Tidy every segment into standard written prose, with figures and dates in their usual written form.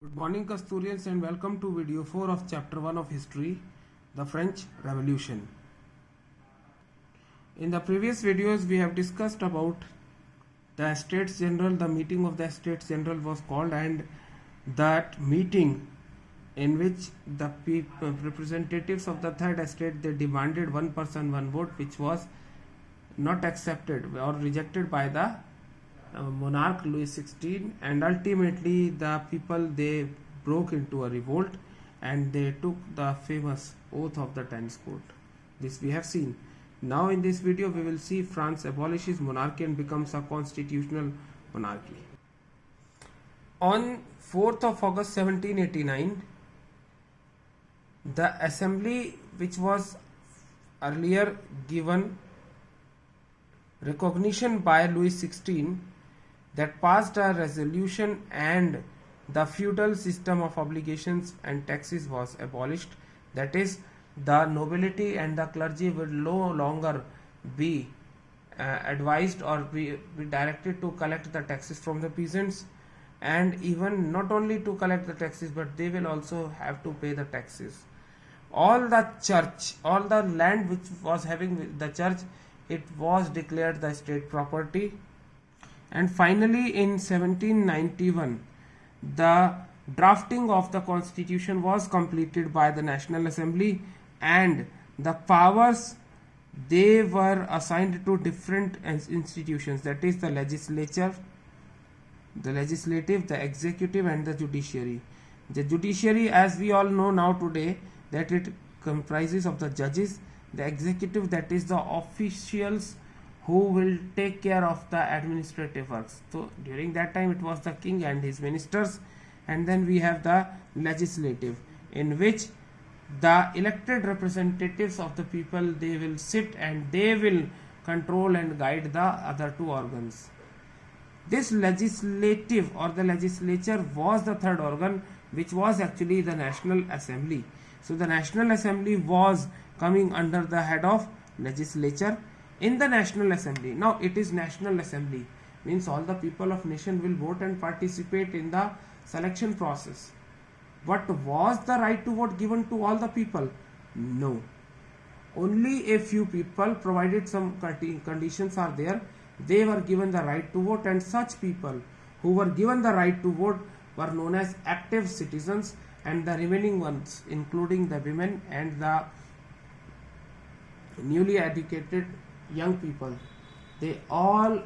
Good morning, Kasturians, and welcome to video 4 of chapter 1 of history, the French Revolution. In the previous videos, we have discussed about the States General. The meeting of the States General was called, and that meeting in which the representatives of the third estate, they demanded one person, one vote, which was not accepted or rejected by the monarch Louis XVI, and ultimately the people, they broke into a revolt and they took the famous oath of the tennis court. This we have seen. Now in this video we will see France abolishes monarchy and becomes a constitutional monarchy. On 4th of August 1789, the assembly, which was earlier given recognition by Louis XVI, that passed a resolution, and the feudal system of obligations and taxes was abolished. That is, the nobility and the clergy will no longer be advised or be directed to collect the taxes from the peasants, and even not only to collect the taxes, but they will also have to pay the taxes. All the church, all the land which was having the church, it was declared the state property. And finally in 1791, the drafting of the constitution was completed by the National Assembly, and the powers, they were assigned to different institutions, that is the legislature, the legislative, the executive, and the judiciary. The judiciary, as we all know now today, that it comprises of the judges. The executive, that is the officials who will take care of the administrative works. So during that time it was the king and his ministers. And then we have the legislative, in which the elected representatives of the people, they will sit and they will control and guide the other two organs. This legislative or the legislature was the third organ, which was actually the National Assembly. So the National Assembly was coming under the head of legislature. In the National Assembly, now it is National Assembly, means all the people of nation will vote and participate in the selection process. But was the right to vote given to all the people? No. Only a few people, provided some conditions are there, they were given the right to vote, and such people who were given the right to vote were known as active citizens, and the remaining ones, including the women and the newly educated young people, they all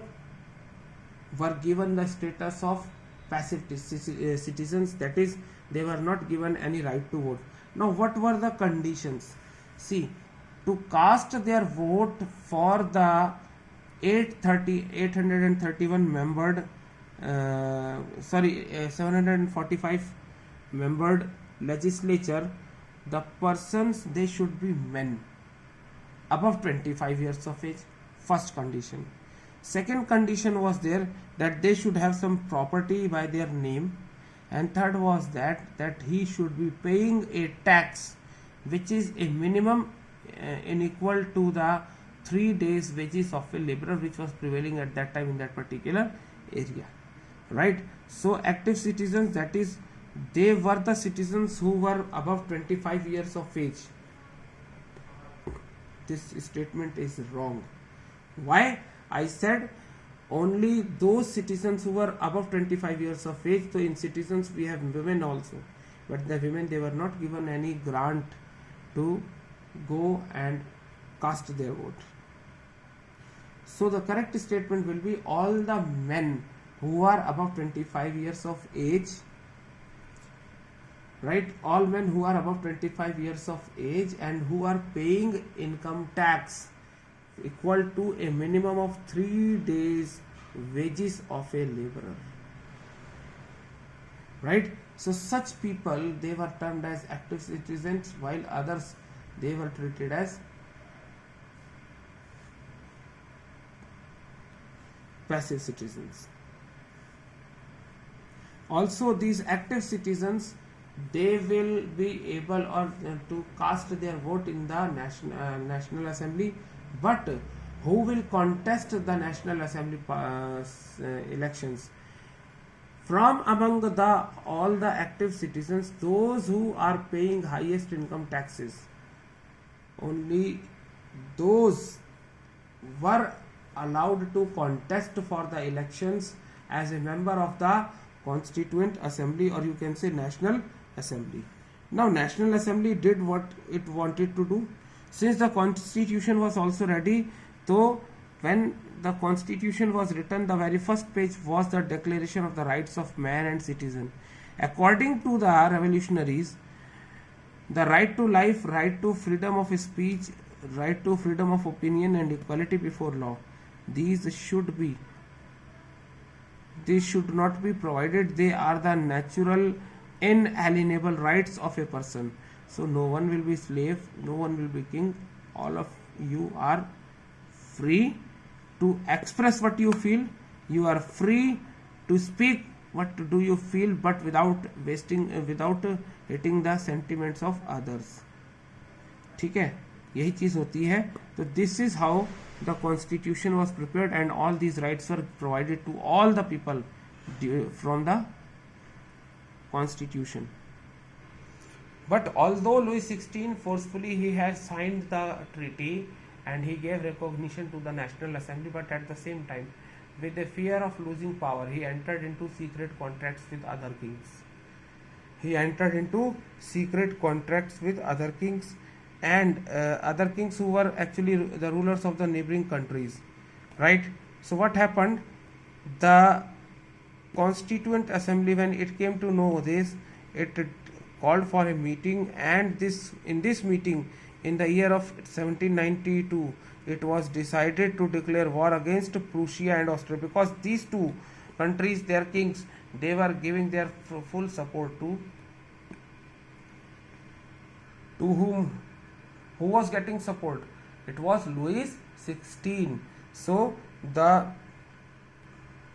were given the status of passive citizens, that is, they were not given any right to vote. Now what were the conditions? See, to cast their vote for the 831 membered 745 membered legislature, the persons, they should be men above 25 years of age. First condition. Second condition was there, that they should have some property by their name. And third was that he should be paying a tax which is a minimum in equal to the 3 days wages of a laborer, which was prevailing at that time in that particular area, right? So active citizens, that is, they were the citizens who were above 25 years of age. This statement is wrong. Why? I said only those citizens who were above 25 years of age. So in citizens we have women also, but the women, they were not given any grant to go and cast their vote. So the correct statement will be all the men who are above 25 years of age, right? All men who are above 25 years of age and who are paying income tax equal to a minimum of 3 days wages of a laborer, right? So such people, they were termed as active citizens, while others, they were treated as passive citizens. Also these active citizens, they will be able to cast their vote in the National Assembly, but who will contest the National Assembly elections? from among the all the active citizens, those who are paying highest income taxes, only those were allowed to contest for the elections as a member of the Constituent Assembly, or you can say National Assembly. Now National Assembly did what it wanted to do. Since the constitution was also ready, so when the constitution was written, the very first page was the declaration of the rights of man and citizen. According to the revolutionaries, the right to life, right to freedom of speech, right to freedom of opinion and equality before law, these should not be provided. They are the natural inalienable rights of a person. So no one will be slave, no one will be king. All of you are free to express what you feel. You are free to speak what do you feel, but without hitting the sentiments of others. ठीक है, यही चीज होती है. तो this is how the constitution was prepared, and all these rights were provided to all the people from the constitution. But although Louis XVI forcefully he has signed the treaty and he gave recognition to the National Assembly, but at the same time, with the fear of losing power, he entered into secret contracts with other kings. And other kings who were actually the rulers of the neighboring countries, right? So what happened? The Constituent Assembly, when it came to know this, it called for a meeting, and in this meeting, in the year of 1792, it was decided to declare war against Prussia and Austria, because these two countries, their kings, they were giving their full support to whom? Who was getting support? It was Louis XVI. So the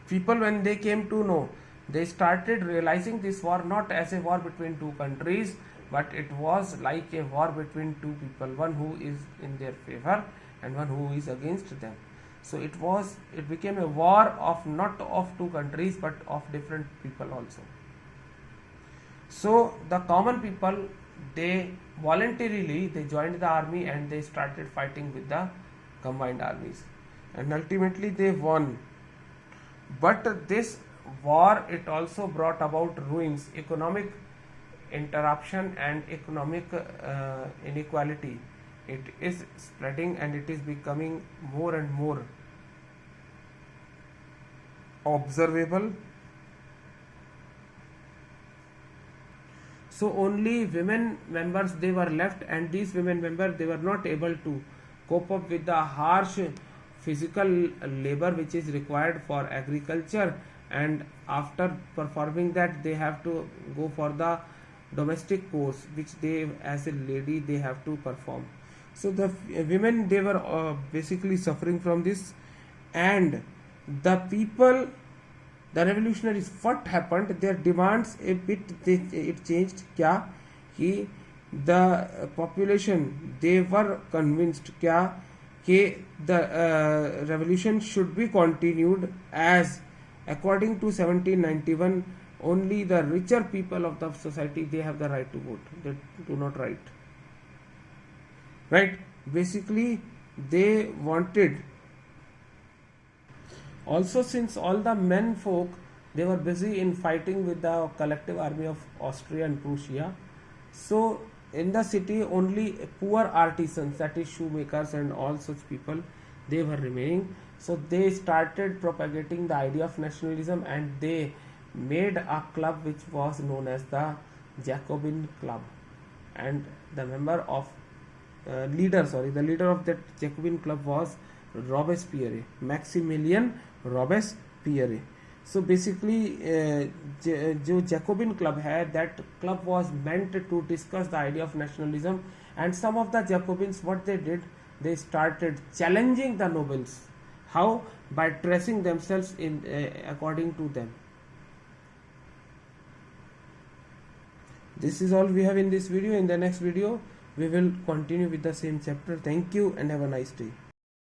people, when they came to know, they started realizing this war not as a war between two countries, but it was like a war between two people, one who is in their favor and one who is against them. So it became a war of not of two countries, but of different people also. So the common people, they voluntarily they joined the army and they started fighting with the combined armies, and ultimately they won. But this war, it also brought about ruins, economic interruption and economic inequality. It is spreading and it is becoming more and more observable. So only women members they were left, and these women members, they were not able to cope up with the harsh physical labor which is required for agriculture, and after performing that they have to go for the domestic course which they, as a lady, they have to perform. So the women, they were basically suffering from this, and the people, the revolutionaries, what happened, their demands a bit, it changed. Kya? Ki the population, they were convinced kya कि the revolution should be continued, as according to 1791 only the richer people of the society, they have the right to vote, they do not right. Basically they wanted also, since all the men folk, they were busy in fighting with the collective army of Austria and Prussia, so in the city only poor artisans, that is shoemakers and all such people, they were remaining. So they started propagating the idea of nationalism, and they made a club which was known as the Jacobin Club, and the leader of that Jacobin Club was Robespierre, Maximilien Robespierre. So basically जो Jacobin Club है, that club was meant to discuss the idea of nationalism, and some of the Jacobins, what they did, they started challenging the nobles. How? By dressing themselves in according to them. This is all we have in this video. In the next video we will continue with the same chapter. Thank you and have a nice day.